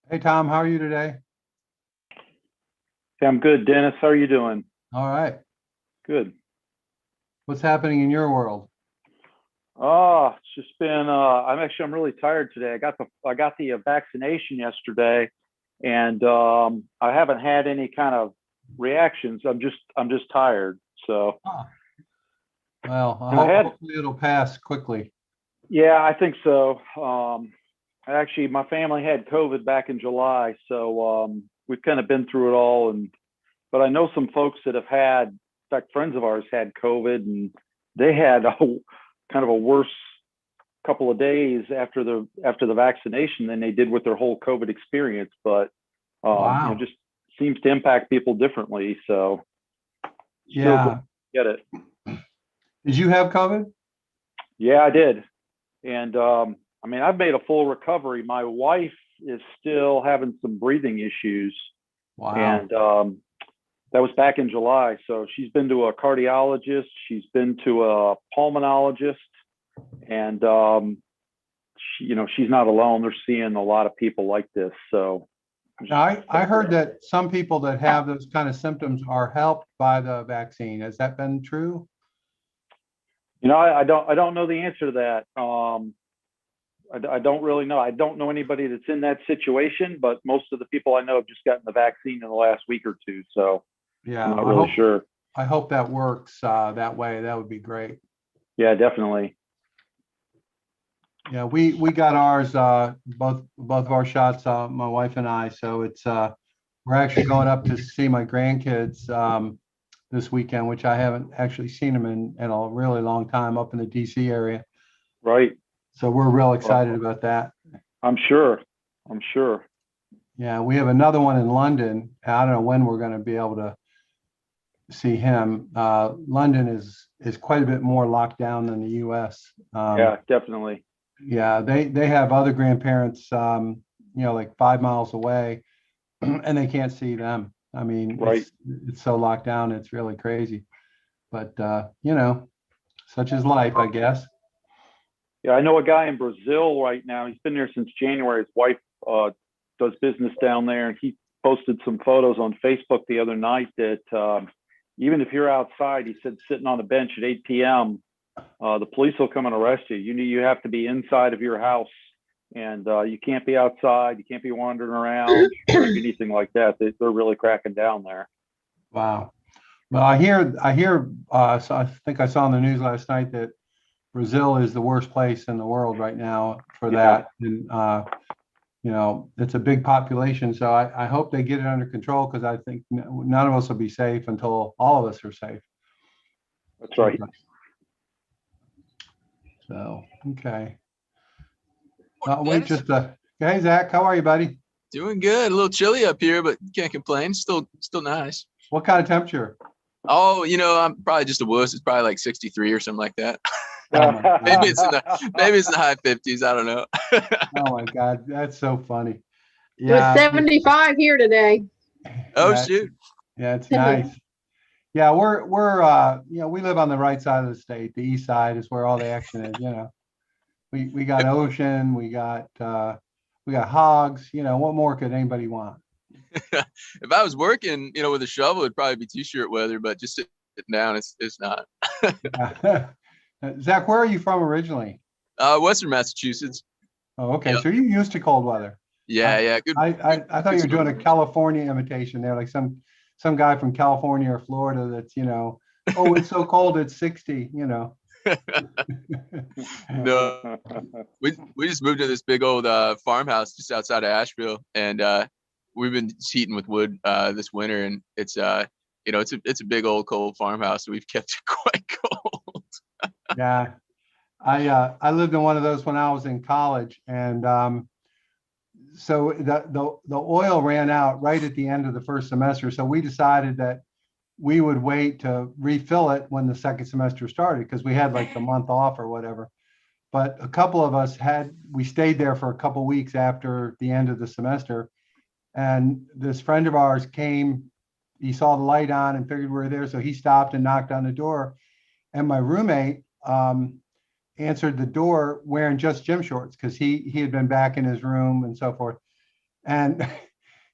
Hey Tom, how are you today? Hey, I'm good, Dennis. How are you doing? All right. Good. What's happening in your world? It's just been I'm really tired today. I got the vaccination yesterday and I haven't had any kind of reactions. I'm just tired. So Ah, well, I and I hope had hopefully it'll pass quickly. yeah, I think so. Actually my family had COVID back in July, so we've kind of been through it all and but I know some folks that have had, in fact, friends of ours had COVID and they had a kind of a worse couple of days after the vaccination than they did with their whole COVID experience. But Wow. just seems to impact people differently. So still Yeah. get it. Did you have COVID? Yeah, I did. And I mean, I've made a full recovery. My wife is still having some breathing issues, Wow. and that was back in July. So she's been to a cardiologist, she's been to a pulmonologist, and she's not alone. They're seeing a lot of people like this. So Now, I heard that some people that have those kind of symptoms are helped by the vaccine. Has that been true? I don't know the answer to that. I don't really know. I don't know anybody that's in that situation, but most of the people I know have just gotten the vaccine in the last week or two. So I'm Yeah. not really sure. I hope that works that way. That would be great. Yeah, definitely. Yeah, we got ours both of our shots, my wife and I. So it's we're actually going up to see my grandkids this weekend, which I haven't actually seen them in a really long time up in the DC area. Right. So we're real Well, excited about that. I'm sure. I'm sure. Yeah, we have another one in London. I don't know when we're going to be able to see him. London is quite a bit more locked down than the US. Yeah, definitely. Yeah, they have other grandparents, like 5 miles away, and they can't see them. I mean, Right. it's so locked down, it's really crazy. But such is life, I guess. Yeah, I know a guy in Brazil right now. He's been there since January. His wife uh, does business down there, and he posted some photos on Facebook the other night that even if you're outside, he said sitting on a bench at 8 p.m., the police will come and arrest you. You have to be inside of your house, and you can't be outside. You can't be wandering around or anything like that. They're really cracking down there. Wow. Well, I hear. So I think I saw in the news last night that Brazil is the worst place in the world right now for Yeah, that, and it's a big population. So I hope they get it under control because I think none of us will be safe until all of us are safe. that's right. So okay. Morning, Wait, Dennis. just hey Zach, how are you, buddy? Doing good. A little chilly up here, but can't complain. Still nice. What kind of temperature? Oh, I'm probably just a wuss. It's probably like 63 or something like that. Oh my Maybe God. it's in the high 50s. I don't know. Oh my God. That's so funny. It was Yeah. 75 here today. Oh Yeah. shoot. Yeah. It's nice. Yeah. We're we live on the right side of the state. The east side is where all the action is. We got If, ocean. We got hogs. What more could anybody want? if I was working, with a shovel, it'd probably be t-shirt weather, but just sitting down, it's not. Yeah. Zach, where are you from originally? Western Massachusetts. Oh, okay. Yep. So you're used to cold weather. I, Yeah. Good. I thought Good you were doing snow. a California imitation there, like some guy from California or Florida that's, oh, it's so cold, it's 60. No, we just moved to this big old farmhouse just outside of Asheville, and we've been heating with wood this winter, and it's a big old cold farmhouse, so we've kept it quite cold. Yeah. I lived in one of those when I was in college, and so the oil ran out right at the end of the first semester. So we decided that we would wait to refill it when the second semester started because we had like the month off or whatever. But a couple of us we stayed there for a couple of weeks after the end of the semester. And this friend of ours came, he saw the light on and figured we were there. So he stopped and knocked on the door. And my roommate answered the door wearing just gym shorts because he had been back in his room and so forth. And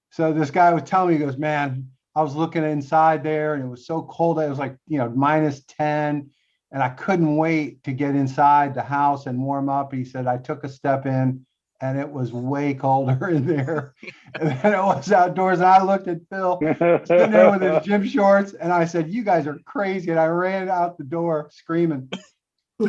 so this guy was telling me, he goes, man, I was looking inside there and it was so cold. It was like, -10. And I couldn't wait to get inside the house and warm up. He said, I took a step in and it was way colder in there than it was outdoors. And I looked at Phil sitting there with his gym shorts and I said, you guys are crazy. And I ran out the door screaming. So,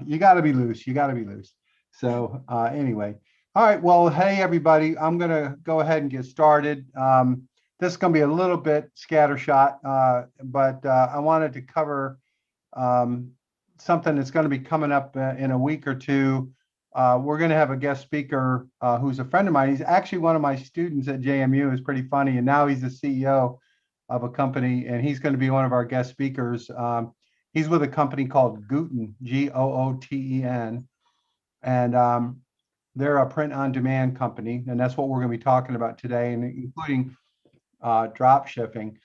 you got to be loose. You got to be loose. So anyway. All right. Well, hey, everybody, I'm going to go ahead and get started. This is going to be a little bit scattershot, but I wanted to cover something that's going to be coming up in a week or two. We're going to have a guest speaker who's a friend of mine. He's actually one of my students at JMU. It's pretty funny. And now he's the CEO of a company, and he's going to be one of our guest speakers. He's with a company called Gooten, Gooten. And they're a print-on-demand company, and that's what we're going to be talking about today, and including drop shipping.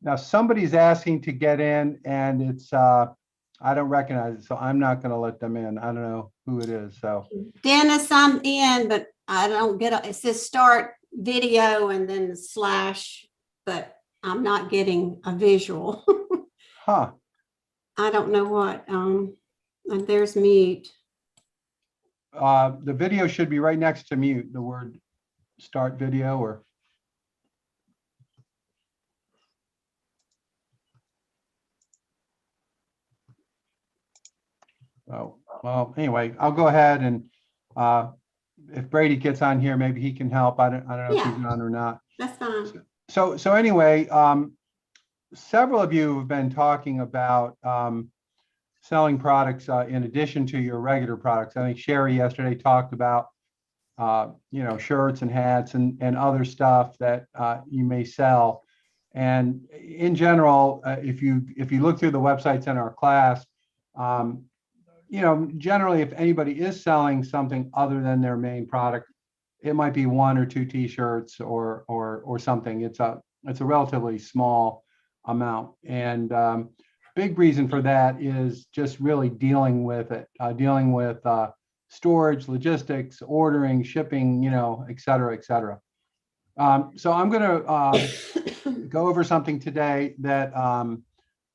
Now, somebody's asking to get in, and it's I don't recognize it, so I'm not going to let them in. I don't know who it is. So Dennis, I'm in, but I don't get it says start video and then slash, but I'm not getting a visual. Huh. I don't know what. And there's mute. The video should be right next to mute, the word start video, or oh, well, anyway, I'll go ahead and if Brady gets on here, maybe he can help. I don't know if he's on or not. That's fine. So anyway, several of you have been talking about selling products in addition to your regular products. I think Sherry yesterday talked about shirts and hats and other stuff that you may sell. And in general, if you look through the websites in our class, generally, if anybody is selling something other than their main product, it might be 1 or 2 t-shirts or something. It's a relatively small amount, and big reason for that is just really dealing with it, dealing with storage, logistics, ordering, shipping, et cetera, et cetera. So I'm going to go over something today that,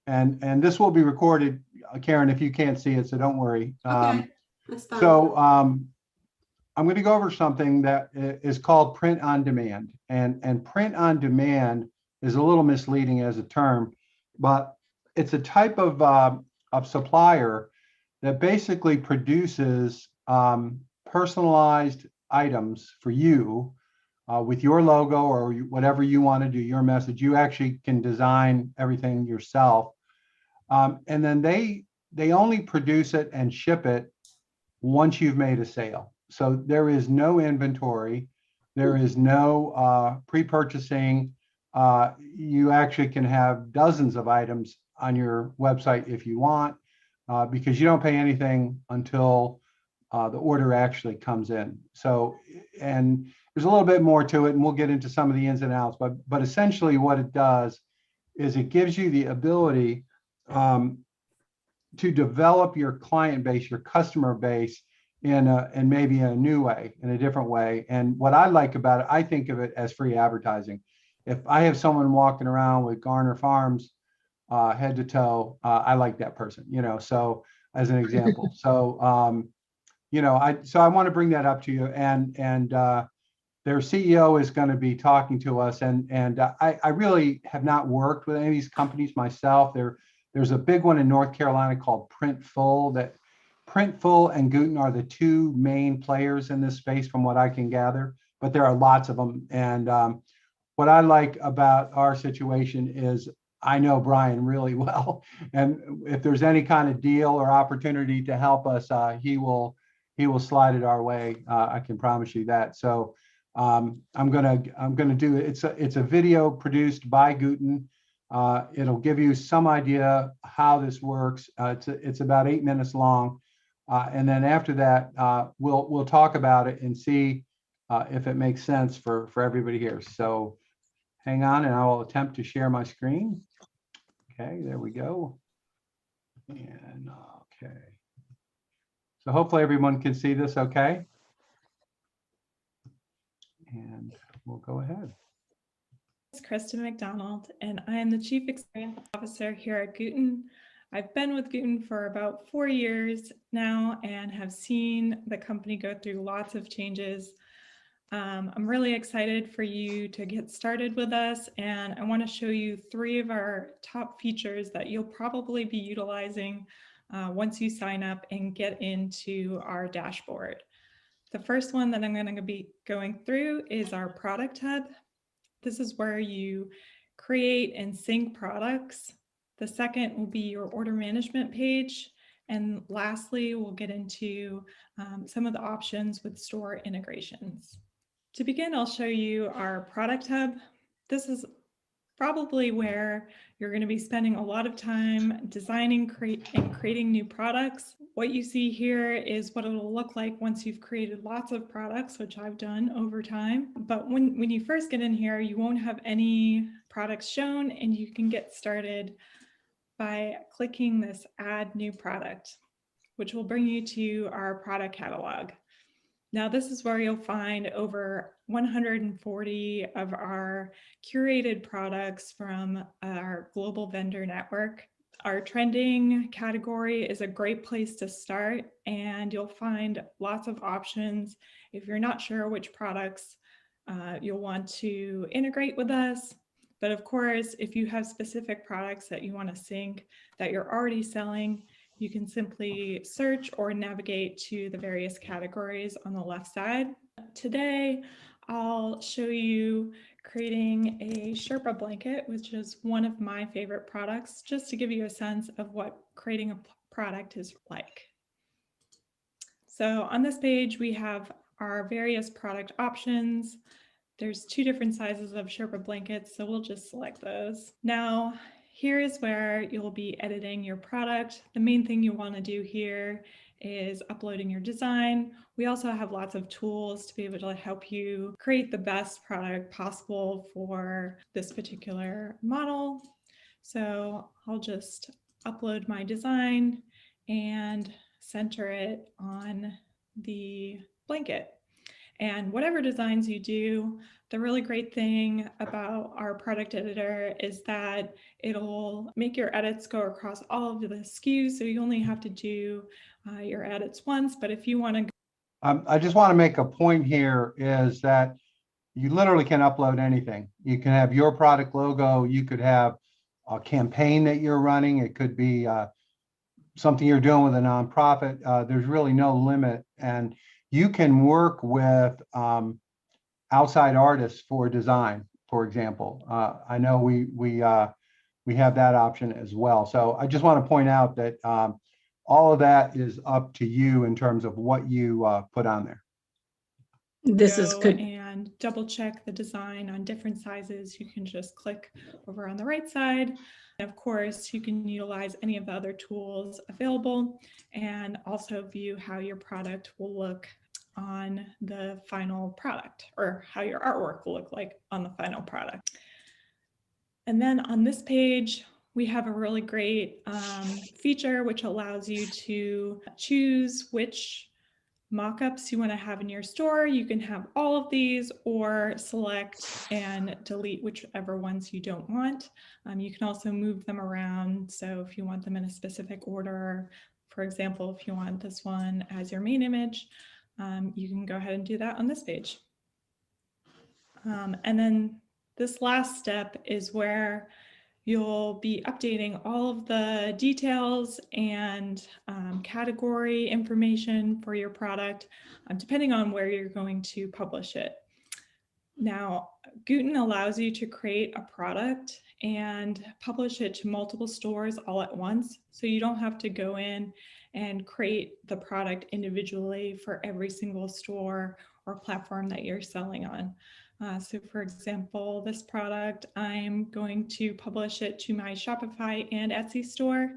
and this will be recorded, Karen, if you can't see it, so don't worry. Okay, that's fine. So I'm going to go over something that is called print-on-demand, and print-on-demand is a little misleading as a term, but it's a type of supplier that basically produces personalized items for you with your logo or whatever you want to do, your message. You actually can design everything yourself. And then they only produce it and ship it once you've made a sale. So there is no inventory. There is no pre-purchasing. You actually can have dozens of items on your website if you want, because you don't pay anything until the order actually comes in. So, and there's a little bit more to it, and we'll get into some of the ins and outs, but essentially what it does is it gives you the ability to develop your client base, your customer base in maybe a new way, in a different way. And what I like about it, I think of it as free advertising. If I have someone walking around with Garner Farms head to toe, I like that person, so as an example. So, I want to bring that up to you, and their CEO is going to be talking to us, and I really have not worked with any of these companies myself. There's a big one in North Carolina called Printful. That Printful and Gooten are the 2 main players in this space, from what I can gather. But there are lots of them, and what I like about our situation is I know Brian really well, and if there's any kind of deal or opportunity to help us, he will slide it our way. I can promise you that. So I'm gonna do it. It's a video produced by Gooten. It'll give you some idea how this works. It's about 8 minutes long, and then after that, we'll talk about it and see if it makes sense for everybody here. So hang on, and I will attempt to share my screen. Okay, there we go. And okay. So hopefully everyone can see this okay. and we'll go ahead. It's Kristen McDonald, and I am the Chief Experience Officer here at Gooten. I've been with Gooten for about 4 years now and have seen the company go through lots of changes. I'm really excited for you to get started with us, and I want to show you 3 of our top features that you'll probably be utilizing once you sign up and get into our dashboard. The first one that I'm going to be going through is our product hub. This is where you create and sync products. The second will be your order management page. And lastly, we'll get into some of the options with store integrations. To begin, I'll show you our product hub. This is probably where you're going to be spending a lot of time designing and creating new products. What you see here is what it'll look like once you've created lots of products, which I've done over time. But when you first get in here, you won't have any products shown, and you can get started by clicking this Add New Product, which will bring you to our product catalog. Now, this is where you'll find over 140 of our curated products from our global vendor network. Our trending category is a great place to start, and you'll find lots of options if you're not sure which products you'll want to integrate with us. But of course, if you have specific products that you want to sync that you're already selling, you can simply search or navigate to the various categories on the left side. Today, I'll show you creating a Sherpa blanket, which is one of my favorite products, just to give you a sense of what creating a product is like. So on this page, we have our various product options. There's 2 different sizes of Sherpa blankets, so we'll just select those. Now, here is where you'll be editing your product. The main thing you want to do here is uploading your design. We also have lots of tools to be able to help you create the best product possible for this particular model. So I'll just upload my design and center it on the blanket. And whatever designs you do, the really great thing about our product editor is that it'll make your edits go across all of the SKUs. So you only have to do your edits once. But if you want to, I just want to make a point here is that you literally can upload anything. You can have your product logo. You could have a campaign that you're running. It could be something you're doing with a nonprofit. There's really no limit. And you can work with outside artists for design, for example. I know we have that option as well. So I just want to point out that all of that is up to you in terms of what you put on there. This is good. And double check the design on different sizes. You can just click over on the right side. And of course, you can utilize any of the other tools available and also view how your product will look on the final product, or how your artwork will look like on the final product. And then on this page, we have a really great feature which allows you to choose which mock-ups you want to have in your store. You can have all of these or select and delete whichever ones you don't want. You can also move them around. So if you want them in a specific order, for example, if you want this one as your main image, you can go ahead and do that on this page. And then this last step is where you'll be updating all of the details and category information for your product, depending on where you're going to publish it. Now, Gooten allows you to create a product and publish it to multiple stores all at once. So you don't have to go in and create the product individually for every single store or platform that you're selling on. So for example, this product, I'm going to publish it to my Shopify and Etsy store.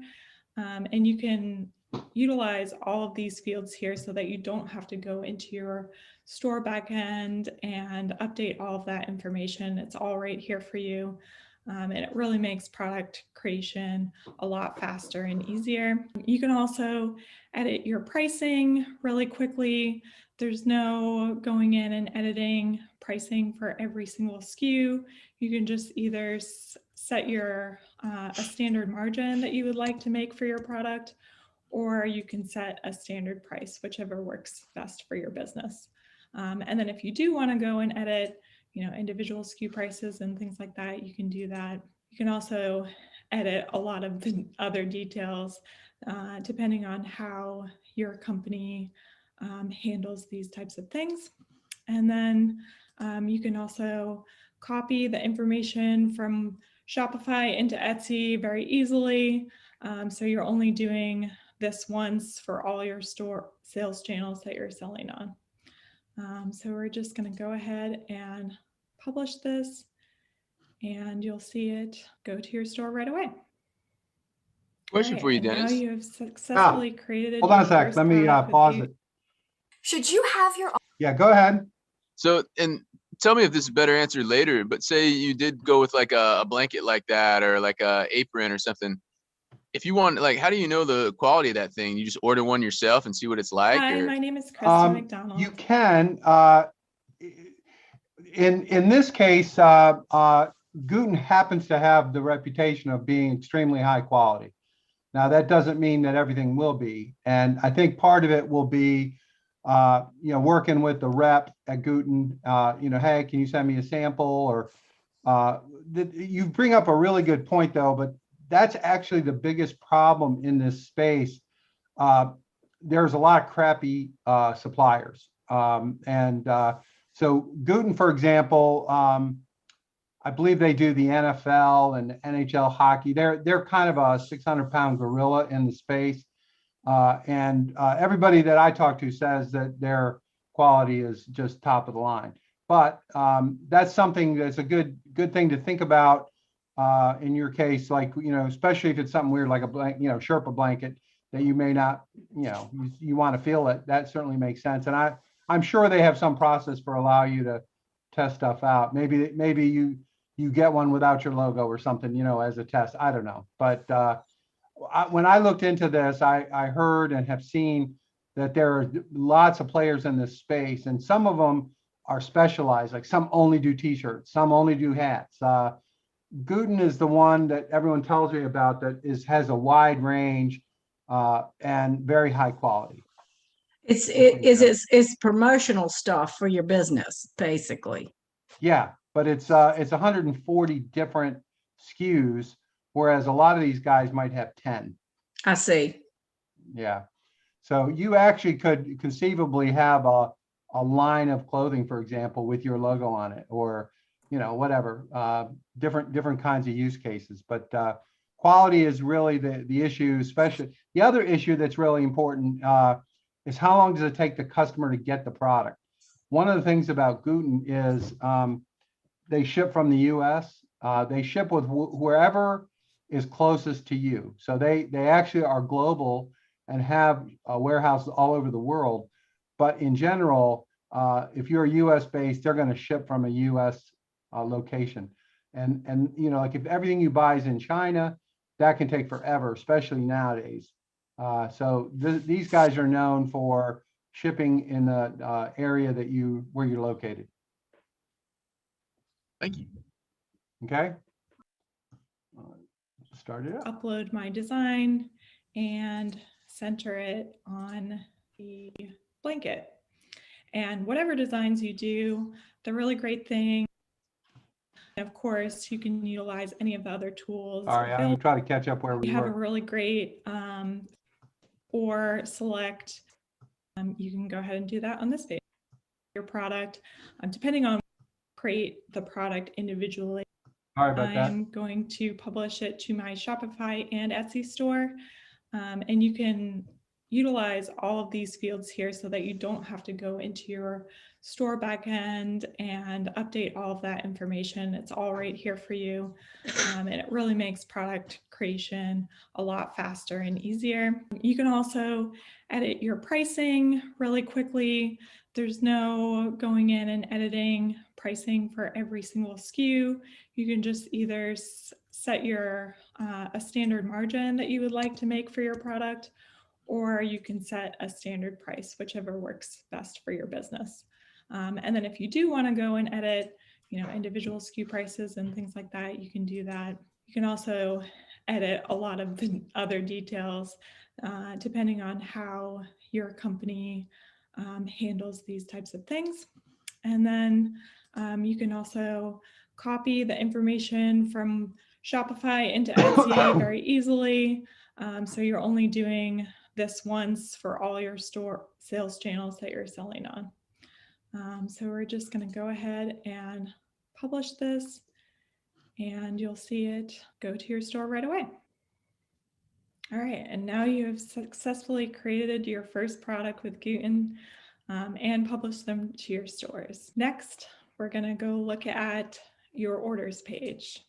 And you can utilize all of these fields here so that you don't have to go into your store backend and update all of that information. It's all right here for you. and it really makes product creation a lot faster and easier. You can also edit your pricing really quickly. There's no going in and editing pricing for every single SKU. You can just either set your a standard margin that you would like to make for your product, or you can set a standard price, whichever works best for your business. And then if you do want to go and edit, individual SKU prices and things like that, you can do that. You can also edit a lot of the other details depending on how your company handles these types of things. And then you can also copy the information from Shopify into Etsy very easily. So you're only doing this once for all your store sales channels that you're selling on. So we're just going to go ahead and publish this, and you'll see it go to your store right away. Question Right, for you, and now Dennis. you have successfully created. Hold on a your sec. first Let me product with pause you. it. Should you have your Yeah, go ahead. So, and tell me if this is better answered later, but say you did go with like a blanket like that, or like a apron or something. If you want, like, how do you know the quality of that thing? You just order one yourself and see what it's like? Hi, Or? my name is Kristen McDonald. You can, in this case, Guten happens to have the reputation of being extremely high quality. Now, that doesn't mean that everything will be. And I think part of it will be, working with the rep at Guten, hey, can you send me a sample? Or you bring up a really good point, though, but that's actually the biggest problem in this space. There's a lot of crappy suppliers. So Guten, for example, I believe they do the NFL and NHL hockey. They're kind of a 600-pound gorilla in the space. Everybody that I talk to says that their quality is just top of the line. But that's something that's a good thing to think about in your case, like, especially if it's something weird like a Sherpa blanket that you may not, you want to feel it. That certainly makes sense. And I'm sure they have some process for allow you to test stuff out. Maybe you get one without your logo or something, as a test. I don't know. But when I looked into this, I heard and have seen that there are lots of players in this space, and some of them are specialized. Like some only do T-shirts, some only do hats. Guten is the one that everyone tells me about that has a wide range and very high quality. It's promotional stuff for your business, basically. Yeah, but it's 140 different SKUs, whereas a lot of these guys might have 10. I see. Yeah. So you actually could conceivably have a line of clothing, for example, with your logo on it, or whatever, different kinds of use cases. But quality is really the issue. Especially the other issue that's really important is how long does it take the customer to get the product? One of the things about Guten is they ship from the U.S. They ship with wherever is closest to you. So they actually are global and have warehouses all over the world. But in general, if you're U.S. based, they're going to ship from a U.S. Location. And like if everything you buy is in China, that can take forever, especially nowadays. So these guys are known for shipping in the area where you're located. Thank you. Okay. Start it up. Upload my design and center it on the blanket. And whatever designs you do, the really great thing, of course, you can utilize any of the other tools. All right, I'm going to try to catch up where we have a were. really great or select. You can go ahead and do that on this page. Your product, depending on create the product individually. Sorry about that. I'm going to publish it to my Shopify and Etsy store. And you can utilize all of these fields here so that you don't have to go into your store backend and update all of that information. It's all right here for you. And it really makes product creation a lot faster and easier. You can also edit your pricing really quickly. There's no going in and editing pricing for every single SKU. You can just either set your a standard margin that you would like to make for your product, or you can set a standard price, whichever works best for your business. And then if you do want to go and edit, individual SKU prices and things like that, you can do that. You can also edit a lot of the other details depending on how your company handles these types of things. And then you can also copy the information from Shopify into Etsy very easily. So you're only doing this once for all your store sales channels that you're selling on. So we're just going to go ahead and publish this, and you'll see it go to your store right away. All right, and now you have successfully created your first product with Guten and published them to your stores. Next, we're going to go look at your orders page.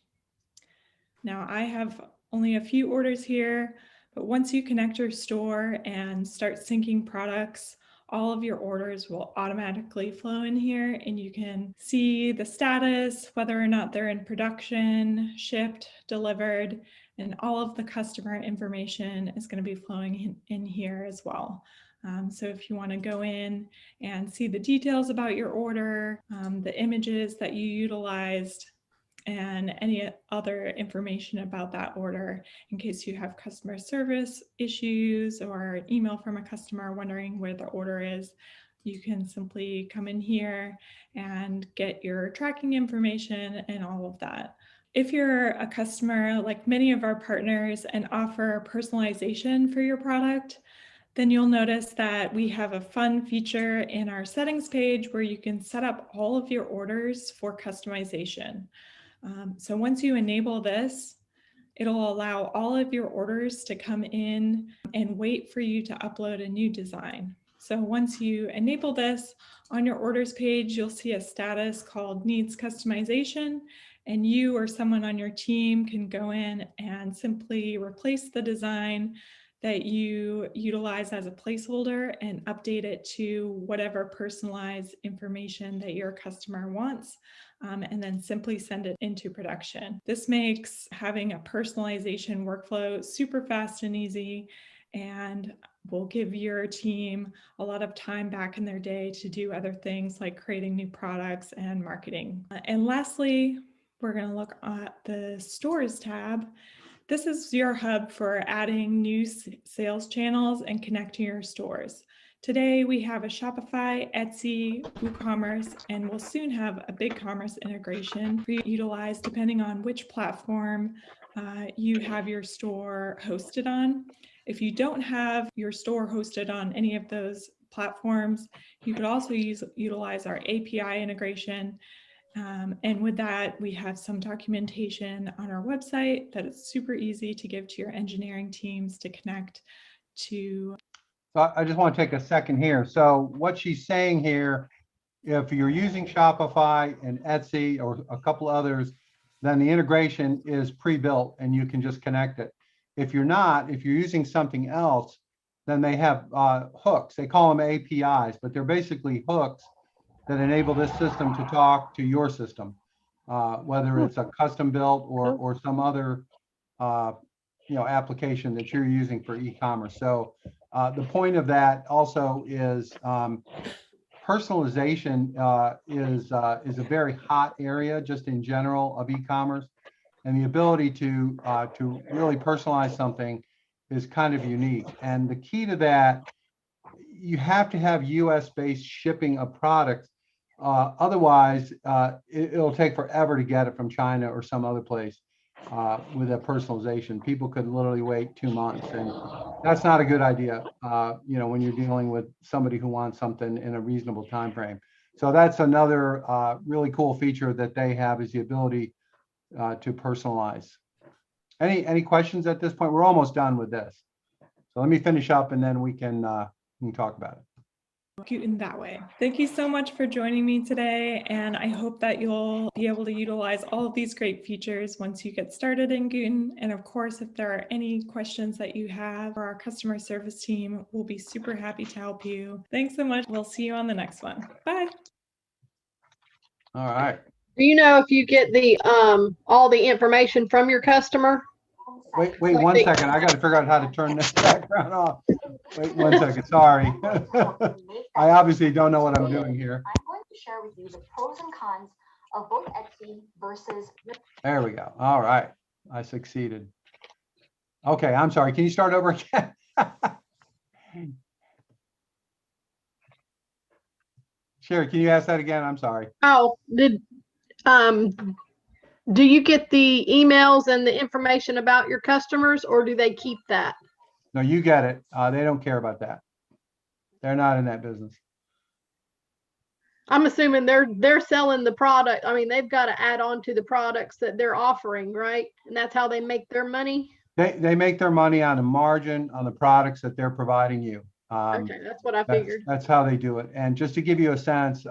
Now, I have only a few orders here, but once you connect your store and start syncing products, all of your orders will automatically flow in here, and you can see the status, whether or not they're in production, shipped, delivered, and all of the customer information is going to be flowing in here as well. So if you want to go in and see the details about your order, the images that you utilized, and any other information about that order in case you have customer service issues or an email from a customer wondering where the order is, you can simply come in here and get your tracking information and all of that. If you're a customer like many of our partners and offer personalization for your product, then you'll notice that we have a fun feature in our settings page where you can set up all of your orders for customization. So once you enable this, it'll allow all of your orders to come in and wait for you to upload a new design. So once you enable this on your orders page, you'll see a status called needs customization, and you or someone on your team can go in and simply replace the design that you utilize as a placeholder and update it to whatever personalized information that your customer wants, and then simply send it into production. This makes having a personalization workflow super fast and easy, and will give your team a lot of time back in their day to do other things like creating new products and marketing. And lastly, we're going to look at the stores tab. This is your hub for adding new sales channels and connecting your stores. Today, we have a Shopify, Etsy, WooCommerce, and we'll soon have a BigCommerce integration for you to utilize depending on which platform you have your store hosted on. If you don't have your store hosted on any of those platforms, you could also utilize our API integration. And with that, we have some documentation on our website that it's super easy to give to your engineering teams to connect to. So I just want to take a second here. So what she's saying here, if you're using Shopify and Etsy or a couple others, then the integration is pre-built and you can just connect it. If you're not, if you're using something else, then they have hooks. They call them APIs, but they're basically hooks that enable this system to talk to your system, whether it's a custom built or some other application that you're using for e-commerce. So the point of that also is personalization is a very hot area just in general of e-commerce, and the ability to really personalize something is kind of unique. And the key to that, you have to have US-based shipping of products. Otherwise, it'll take forever to get it from China or some other place with a personalization. People could literally wait 2 months, and that's not a good idea. When you're dealing with somebody who wants something in a reasonable time frame. So that's another really cool feature that they have, is the ability to personalize. Any questions at this point? We're almost done with this. So let me finish up, and then we can talk about it. Guten that way. Thank you so much for joining me today, and I hope that you'll be able to utilize all of these great features once you get started in Guten. And of course, if there are any questions that you have for our customer service team, we'll be super happy to help you. Thanks so much. We'll see you on the next one. Bye. All right. Do you know if you get the all the information from your customer? Wait 1 second. I got to figure out how to turn this background off. Wait 1 second. Sorry. I obviously don't know what I'm doing here. I'm going to share with you the pros and cons of both Etsy versus. There we go. All right. I succeeded. Okay. I'm sorry. Can you start over again? Sherry, can you ask that again? I'm sorry. Oh, do you get the emails and the information about your customers, or do they keep that? No, you get it. They don't care about that. They're not in that business. I'm assuming they're selling the product. I mean, they've got to add on to the products that they're offering, right? And that's how they make their money. They make their money on a margin on the products that they're providing you. Okay, that's what I figured. That's how they do it. And just to give you a sense,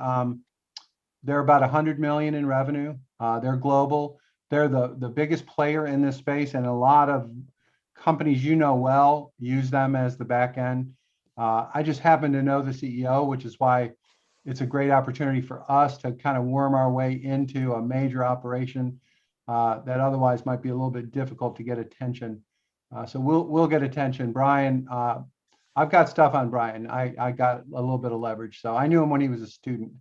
they're about 100 million in revenue. They're global. They're the biggest player in this space, and a lot of companies you know well use them as the back end. I just happen to know the CEO, which is why it's a great opportunity for us to kind of worm our way into a major operation that otherwise might be a little bit difficult to get attention. So we'll get attention. Brian, I've got stuff on Brian. I got a little bit of leverage. So I knew him when he was a student.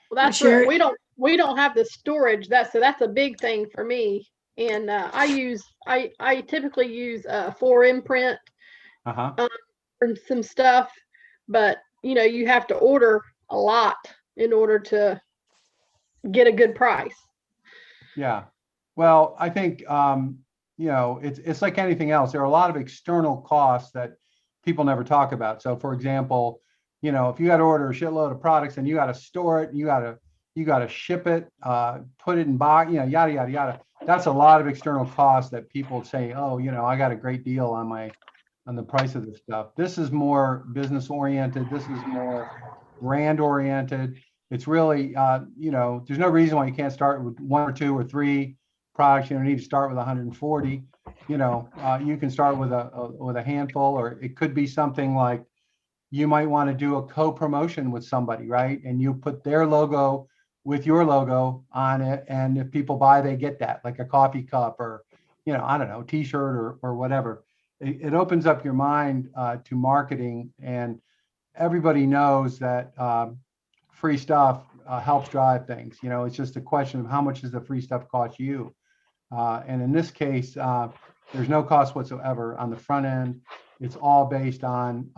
Well, that's Sure. right. We don't have the storage. That's a big thing for me. And I typically use 4imprint Uh-huh. for some stuff, but you have to order a lot in order to get a good price. Yeah. Well, I think it's like anything else. There are a lot of external costs that people never talk about. So for example, if you got to order a shitload of products and you got to store it, you got to ship it, put it in box, yada, yada, yada. That's a lot of external costs that people say, oh, I got a great deal on the price of this stuff. This is more business oriented. This is more brand oriented. It's really, there's no reason why you can't start with 1 or 2 or 3 products. You don't need to start with 140. You can start with a handful, or it could be something like you might want to do a co-promotion with somebody, right? And you put their logo with your logo on it, and if people buy, they get that, like a coffee cup or, I don't know, t-shirt or whatever. It opens up your mind to marketing, and everybody knows that free stuff helps drive things. It's just a question of how much does the free stuff cost you? And in this case, there's no cost whatsoever on the front end. It's all based on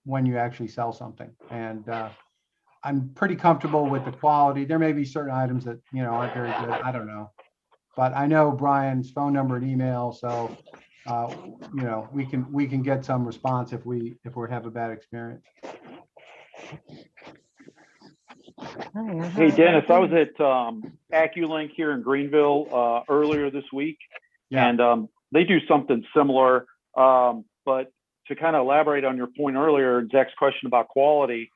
when you actually sell something. And I'm pretty comfortable with the quality. There may be certain items that, aren't very good. I don't know. But I know Brian's phone number and email. So, we can get some response if we have a bad experience. Hey, Dennis, I was at AccuLink here in Greenville earlier this week, Yeah. and they do something similar. But to kind of elaborate on your point earlier, Zach's question about quality,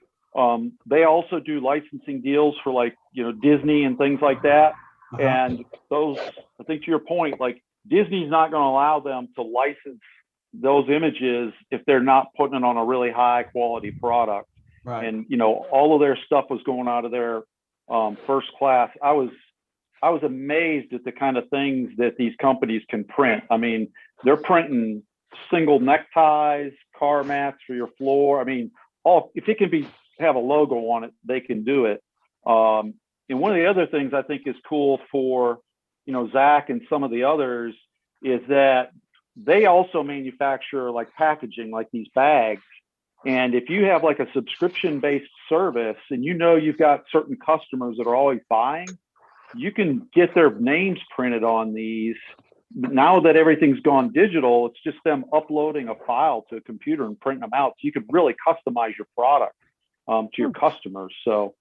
they also do licensing deals for like, Disney and things like that. Uh-huh. And those, I think to your point, like Disney's not going to allow them to license those images if they're not putting it on a really high quality product. Right. And all of their stuff was going out of their first class. I was amazed at the kind of things that these companies can print. I mean, they're printing single neckties, car mats for your floor. I mean, if it can have a logo on it, they can do it. And one of the other things I think is cool for Zach and some of the others is that they also manufacture like packaging, like these bags. And if you have like a subscription-based service and you've got certain customers that are always buying, you can get their names printed on these. Now that everything's gone digital, it's just them uploading a file to a computer and printing them out. So you could really customize your product to your customers. So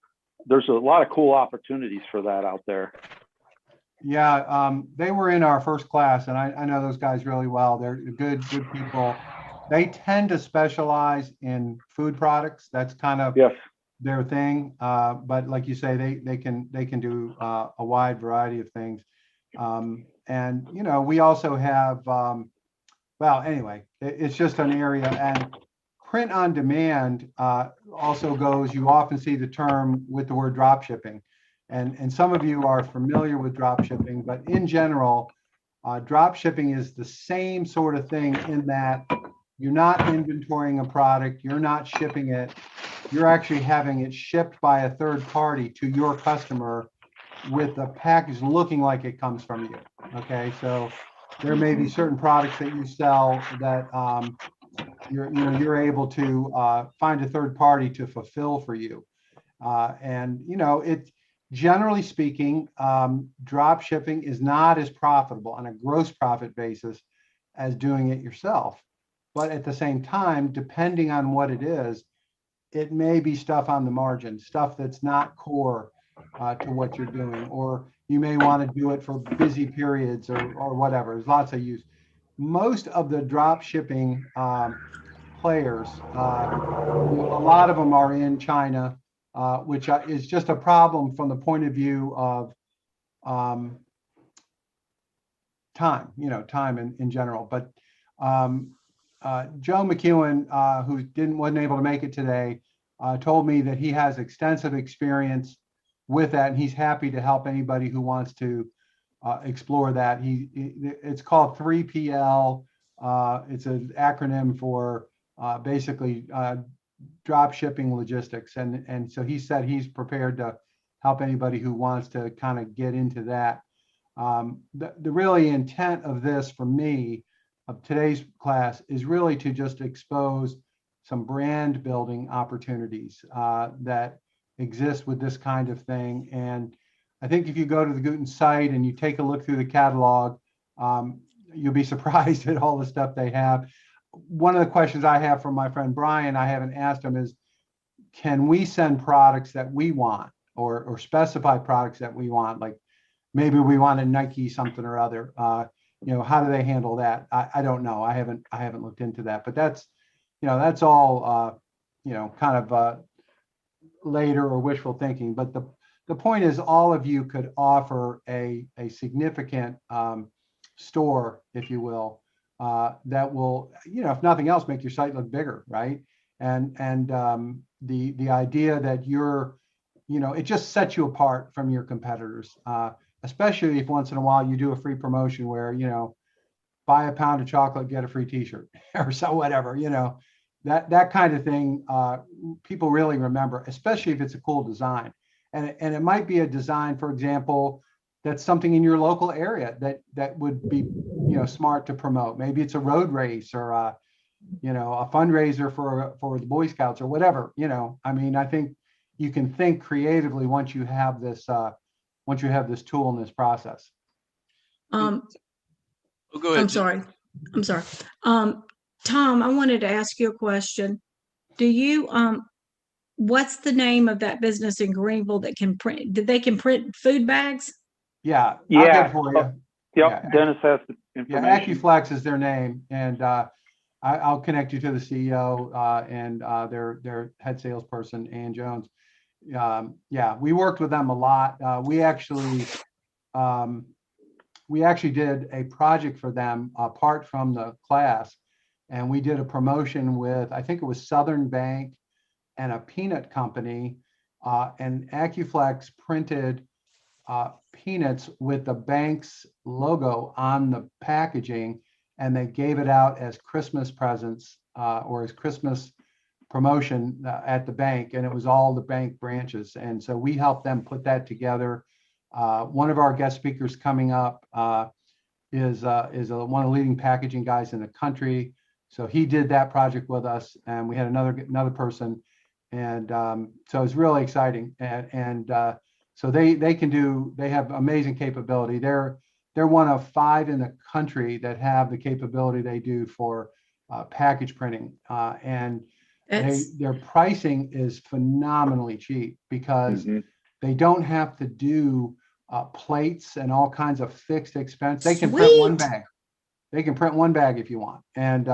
there's a lot of cool opportunities for that out there. Yeah, they were in our first class, and I know those guys really well. They're good people. They tend to specialize in food products. That's kind of Yes. their thing. But like you say, they can do a wide variety of things. And you know, we also have well, anyway, it's just an area. And print on demand also goes, you often see the term with the word drop shipping. And some of you are familiar with drop shipping, but in general, drop shipping is the same sort of thing in that you're not inventorying a product, you're not shipping it, you're actually having it shipped by a third party to your customer with the package looking like it comes from you. Okay, so there may be certain products that you sell that you're able to find a third party to fulfill for you. And you know, it generally speaking, drop shipping is not as profitable on a gross profit basis as doing it yourself. But at the same time, depending on what it is, it may be stuff on the margin, stuff that's not core to what you're doing, or you may want to do it for busy periods or whatever. There's lots of use. Most of the drop shipping players, a lot of them are in China, which is just a problem from the point of view of time, you know, time in general. But Joe McEwen, who wasn't able to make it today, told me that he has extensive experience with that, and he's happy to help anybody who wants to explore that. It's called 3PL. It's an acronym for basically drop shipping logistics, and so he said he's prepared to help anybody who wants to kind of get into that. The really intent of this for me, of today's class, is really to just expose some brand building opportunities that exist with this kind of thing. And I think if you go to the Guten site and you take a look through the catalog, you'll be surprised at all the stuff they have. One of the questions I have from my friend Brian, I haven't asked him, is can we send products that we want, or specify products that we want? Like maybe we want a Nike something or other. You know, how do they handle that? I don't know. I haven't looked into that, but that's, you know, that's all, you know, kind of later or wishful thinking. But the point is, all of you could offer a significant store, if you will, that will, you know, if nothing else, make your site look bigger, right? And the idea that you're, you know, it just sets you apart from your competitors, especially if once in a while you do a free promotion where, you know, buy a pound of chocolate, get a free t-shirt or so, whatever, you know, that kind of thing, people really remember, especially if it's a cool design. And it might be a design, for example, that's something in your local area that would be, you know, smart to promote. Maybe it's a road race or you know, a fundraiser for the Boy Scouts or whatever, you know. I mean, I think you can think creatively once you have this tool in this process. Oh, go ahead. I'm sorry. Tom, I wanted to ask you a question. Do you, what's the name of that business in Greenville that can print, they can print food bags? Yeah, Yeah. I'll get it for you. Yep. Yeah. Dennis has the Yeah, information. AccuFlex is their name, and I'll connect you to the CEO and their head salesperson, Ann Jones. Yeah, we worked with them a lot. We actually did a project for them apart from the class, and we did a promotion with, I think it was Southern Bank and a peanut company, and AccuFlex printed peanuts with the bank's logo on the packaging, and they gave it out as Christmas presents or as Christmas promotion at the bank, and it was all the bank branches. And so we helped them put that together. One of our guest speakers coming up is one of the leading packaging guys in the country. So he did that project with us, and we had another person, and so it's really exciting. And so they have amazing capability. They're one of 5 in the country that have the capability they do for package printing, and their pricing is phenomenally cheap because they don't have to do plates and all kinds of fixed expense. They can print one bag. They can print one bag if you want, and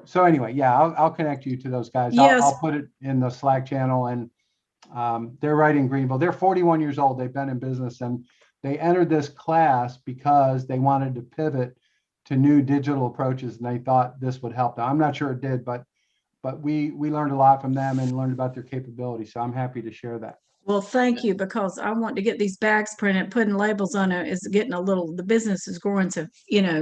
So anyway, yeah, I'll connect you to those guys. Yes. I'll put it in the Slack channel, and they're right in Greenville. They're 41 years old. They've been in business, and they entered this class because they wanted to pivot to new digital approaches, and they thought this would help them. I'm not sure it did, but we learned a lot from them and learned about their capabilities. So I'm happy to share that. Well, thank you, because I want to get these bags printed. Putting labels on it is getting a little, the business is growing to,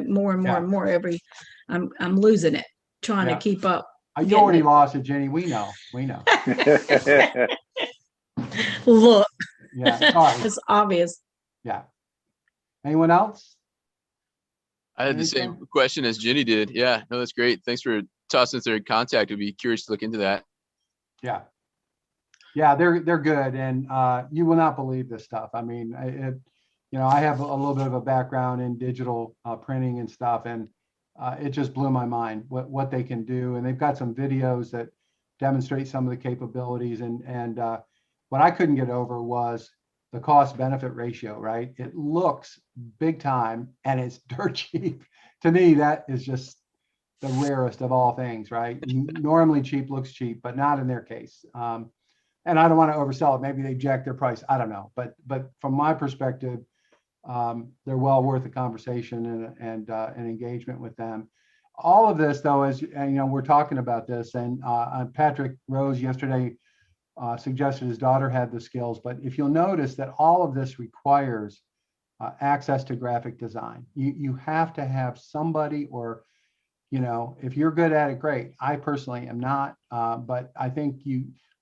more and more and more every, I'm losing it, trying to Yeah. keep up. You already lost it, Jenny. We know. Look, Yeah, sorry. it's obvious. Yeah. Anyone else? I had the same question as Jenny did. Yeah, no, that's great. Thanks for tossing us their contact. I'd be curious to look into that. Yeah. Yeah, they're good, and you will not believe this stuff. I mean, I have a little bit of a background in digital printing and stuff, and it just blew my mind what they can do. And they've got some videos that demonstrate some of the capabilities. And what I couldn't get over was the cost benefit ratio, right? It looks big time and it's dirt cheap. To me, that is just the rarest of all things, right? Normally cheap looks cheap, but not in their case. And I don't want to oversell it. Maybe they jack their price. I don't know. But from my perspective, they're well worth a conversation and an engagement with them. All of this, though, is, we're talking about this, and Patrick Rose yesterday suggested his daughter had the skills. But if you'll notice that all of this requires access to graphic design. You have to have somebody, or if you're good at it, great. I personally am not, but I think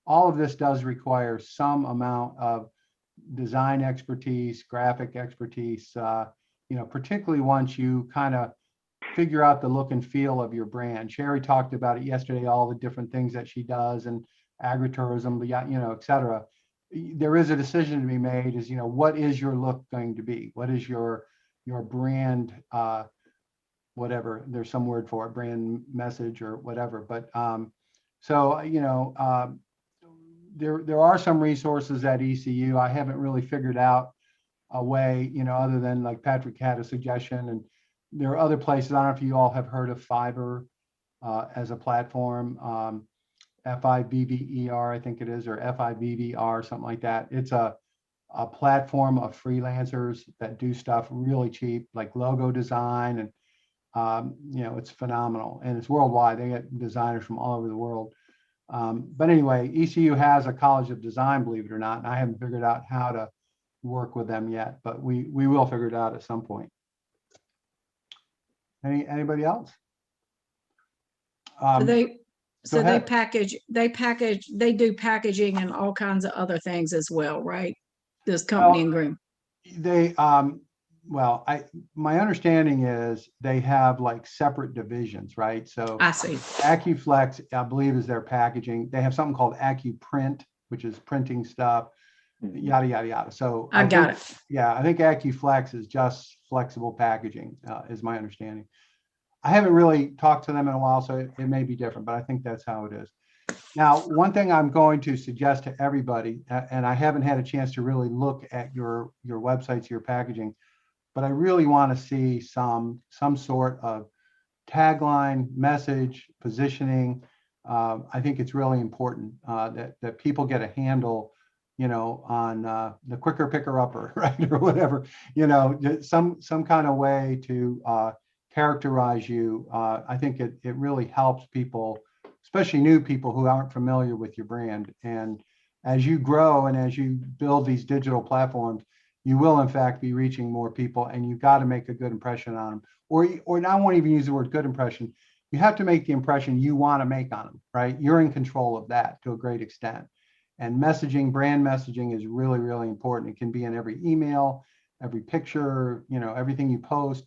all of this does require some amount of design expertise, graphic expertise, particularly once you kind of figure out the look and feel of your brand. Sherry talked about it yesterday, all the different things that she does, and agritourism, et cetera. There is a decision to be made, is, what is your look going to be? What is your brand, whatever, there's some word for it, brand message or whatever. But there are some resources at ECU. I haven't really figured out a way, other than, like, Patrick had a suggestion, and there are other places. I don't know if you all have heard of Fiverr as a platform, FIVVER, I think it is, or FIVVR, something like that. It's a platform of freelancers that do stuff really cheap, like logo design, and it's phenomenal, and it's worldwide. They get designers from all over the world. But anyway, ECU has a College of Design, believe it or not, and I haven't figured out how to work with them yet, but we will figure it out at some point. Anybody else? They do packaging and all kinds of other things as well, right? This company in Green. They my understanding is they have, like, separate divisions, right? So I see. AccuFlex, I believe, is their packaging. They have something called AccuPrint, which is printing stuff, yada, yada, yada. So I got it. Yeah, I think AccuFlex is just flexible packaging, is my understanding. I haven't really talked to them in a while, so it may be different, but I think that's how it is. Now, one thing I'm going to suggest to everybody, and I haven't had a chance to really look at your websites, your packaging, but I really want to see some sort of tagline, message, positioning. I think it's really important that people get a handle, on the quicker picker upper, right, or whatever, some kind of way to characterize you. I think it really helps people, especially new people who aren't familiar with your brand. And as you grow and as you build these digital platforms, you will in fact be reaching more people, and you've got to make a good impression on them. Or I won't even use the word good impression. You have to make the impression you want to make on them, right? You're in control of that to a great extent. And messaging, brand messaging, is really, really important. It can be in every email, every picture, everything you post.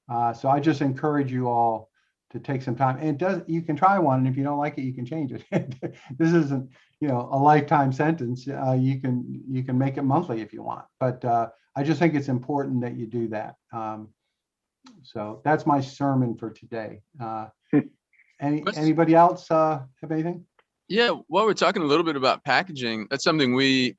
So I just encourage you all to take some time. And you can try one, and if you don't like it, you can change it. This isn't, a lifetime sentence. You can make it monthly if you want, but I just think it's important that you do that. So that's my sermon for today. Anybody else have anything? Yeah, while we're talking a little bit about packaging, that's something we,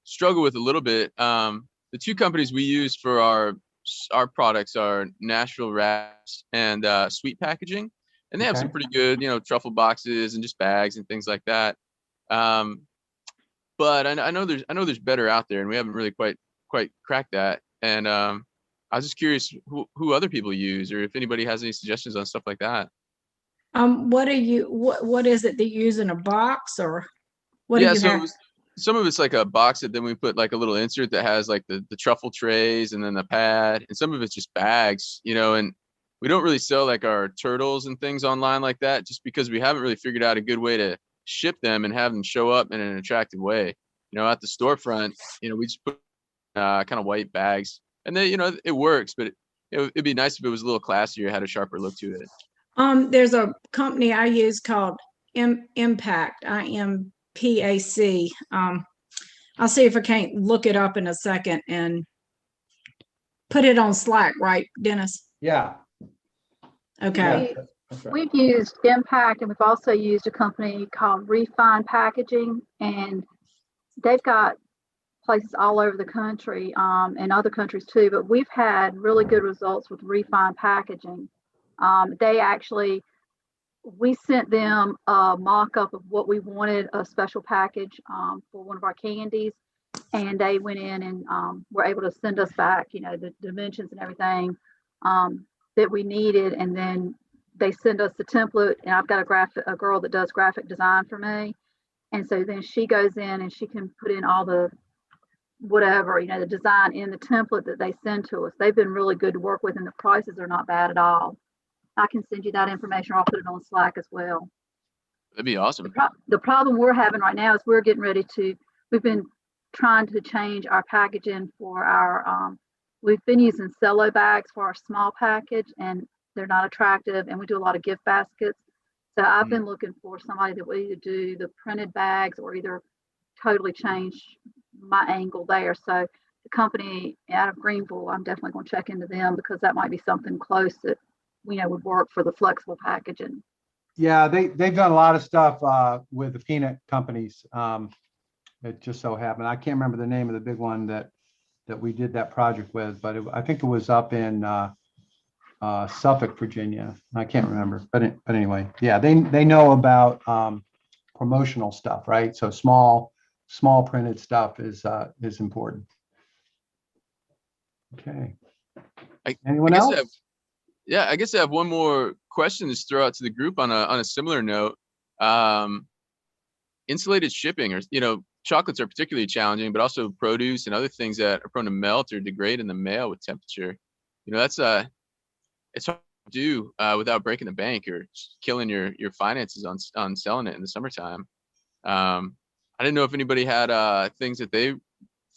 struggle with a little bit. The two companies we use for our products are Nashville Wraps and Sweet Packaging. and they have some Okay. pretty good, truffle boxes and just bags and things like that. But I know there's better out there, and we haven't really quite cracked that. And I was just curious who other people use, or if anybody has any suggestions on stuff like that. What is it that you use in a box, or what do Yeah, you so have? some of it's like a box that then we put like a little insert that has like the truffle trays and then the pad, and some of it's just bags, and we don't really sell like our turtles and things online like that, just because we haven't really figured out a good way to ship them and have them show up in an attractive way. At the storefront, we just put kind of white bags, and then it works, but it'd be nice if it was a little classier, had a sharper look to it. There's a company I use called Impact, IMPAC. I'll see if I can't look it up in a second and put it on Slack, right, Dennis? Yeah. Okay. Yeah, that's right. We've used Impact, and we've also used a company called Refine Packaging, and they've got places all over the country, and other countries too, but we've had really good results with Refine Packaging. We sent them a mock-up of what we wanted, a special package for one of our candies, and they went in and were able to send us back, the dimensions and everything that we needed, and then they send us the template, and I've got a girl that does graphic design for me, and so then she goes in and she can put in all the whatever, the design in the template that they send to us. They've been really good to work with, and the prices are not bad at all. I can send you that information, or I'll put it on Slack as well. That'd be awesome. The problem we're having right now is we've been trying to change our packaging for our, we've been using cello bags for our small package, and they're not attractive, and we do a lot of gift baskets. So I've been looking for somebody that will either do the printed bags or either totally change my angle there. So the company out of Greenville, I'm definitely going to check into them, because that might be something close that would work for the flexible packaging. Yeah, they've done a lot of stuff with the peanut companies. It just so happened, I can't remember the name of the big one that we did that project with, but I think it was up in Suffolk, Virginia. I can't remember, but anyway, yeah, they know about promotional stuff, right? So small printed stuff is important. Okay. Anyone else? I guess I have one more question to throw out to the group on a similar note. Insulated shipping, or chocolates are particularly challenging, but also produce and other things that are prone to melt or degrade in the mail with temperature. That's it's hard to do without breaking the bank or killing your finances on selling it in the summertime. I didn't know if anybody had things that they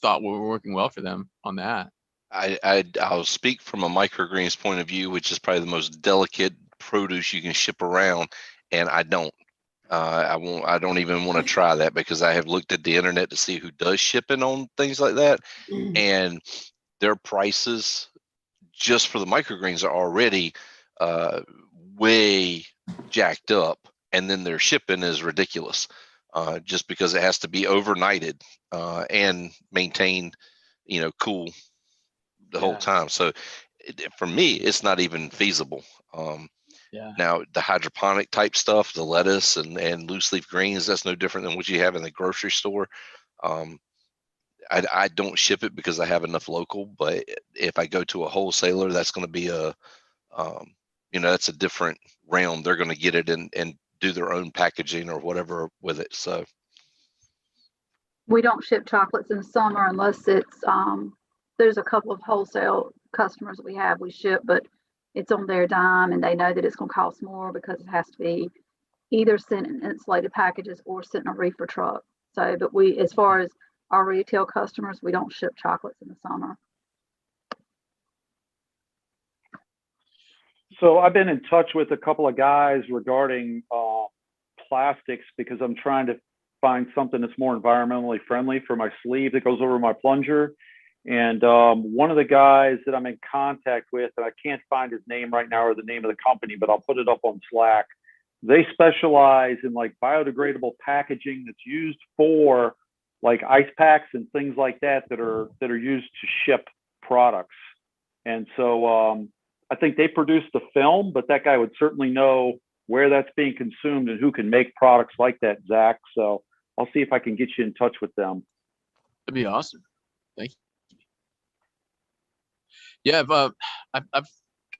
thought were working well for them on that. I'll speak from a microgreens point of view, which is probably the most delicate produce you can ship around, and I don't. I don't even want to try that, because I have looked at the internet to see who does shipping on things like that, and their prices just for the microgreens are already way jacked up, and then their shipping is ridiculous, just because it has to be overnighted and maintained, cool the whole time. So for me, it's not even feasible. Now the hydroponic type stuff, the lettuce and loose leaf greens, that's no different than what you have in the grocery store. I don't ship it because I have enough local, but if I go to a wholesaler, that's going to be that's a different realm. They're going to get it and do their own packaging or whatever with it. So we don't ship chocolates in the summer unless it's there's a couple of wholesale customers that we ship, but it's on their dime, and they know that it's going to cost more because it has to be either sent in insulated packages or sent in a reefer truck. So, but as far as our retail customers, we don't ship chocolates in the summer. So I've been in touch with a couple of guys regarding plastics, because I'm trying to find something that's more environmentally friendly for my sleeve that goes over my plunger. And one of the guys that I'm in contact with, and I can't find his name right now or the name of the company, but I'll put it up on Slack. They specialize in like biodegradable packaging that's used for like ice packs and things like that are used to ship products. And so I think they produce the film, but that guy would certainly know where that's being consumed and who can make products like that, Zach. So I'll see if I can get you in touch with them. That'd be awesome. Thank you. Yeah, I've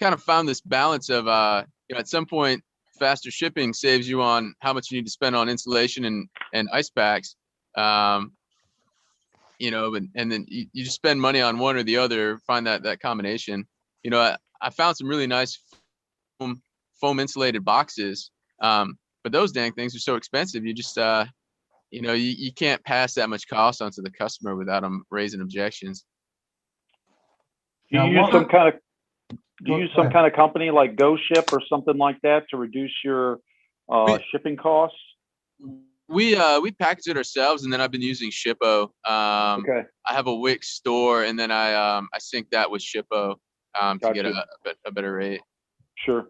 kind of found this balance of at some point faster shipping saves you on how much you need to spend on insulation and ice packs. And then you just spend money on one or the other, find that combination. I found some really nice foam insulated boxes. But those dang things are so expensive. You just, you can't pass that much cost onto the customer without them raising objections. Do you use some kind of company like GoShip or something like that to reduce your shipping costs? We package it ourselves, and then I've been using Shippo. Okay. I have a Wix store, and then I sync that with Shippo to get a better rate. Sure.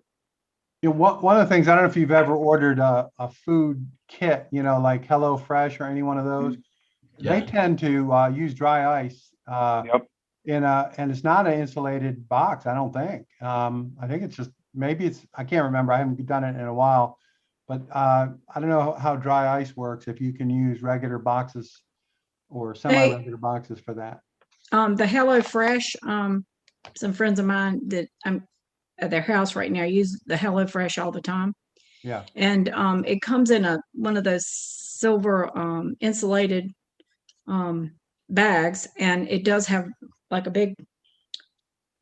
One of the things, I don't know if you've ever ordered a food kit, like HelloFresh or any one of those. Yeah. They tend to use dry ice. Yep. And it's not an insulated box, I don't think. I think it's just, I can't remember. I haven't done it in a while, but I don't know how dry ice works, if you can use regular boxes or semi-regular boxes for that. The HelloFresh, some friends of mine that I'm at their house right now use the HelloFresh all the time. Yeah. And it comes in one of those silver insulated bags, and it does have like a big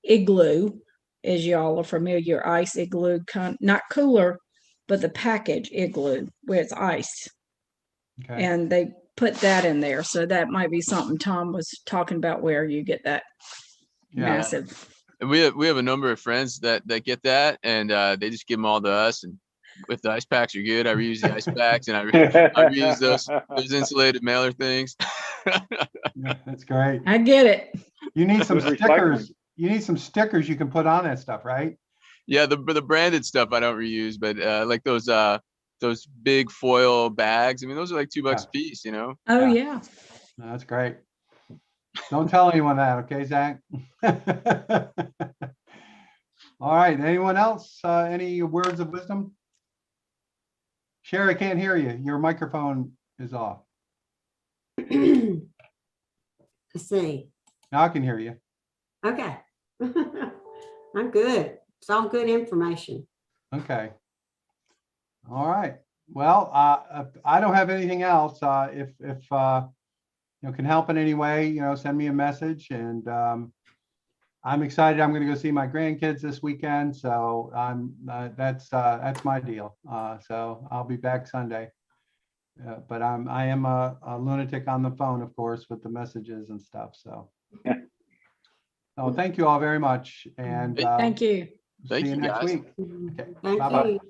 igloo, as y'all are familiar, ice igloo, not cooler, but the package igloo where it's ice. Okay. And they put that in there. So that might be something Tom was talking about, where you get that massive. And we have a number of friends that get that, and they just give them all to us. And if the ice packs are good, I reuse the ice packs, and I reuse those insulated mailer things. Yeah, that's great. I get it. You need some Good stickers. recycling. You need some stickers you can put on that stuff, right? Yeah, the branded stuff I don't reuse, but like those big foil bags. I mean, those are like $2 a piece, Oh Yeah. yeah. No, that's great. Don't tell anyone that, okay, Zach? All right. Anyone else? Any words of wisdom? Sherry, I can't hear you. Your microphone is off. Let's see. Now I can hear you. Okay. I'm good. It's all good information. Okay. All right. Well, I don't have anything else. If can help in any way, send me a message. And I'm excited. I'm going to go see my grandkids this weekend. So that's my deal. So I'll be back Sunday. But I am a lunatic on the phone, of course, with the messages and stuff. So. Oh, thank you all very much. And Thank you. see you next guys. week. Okay. Thank Bye-bye. you.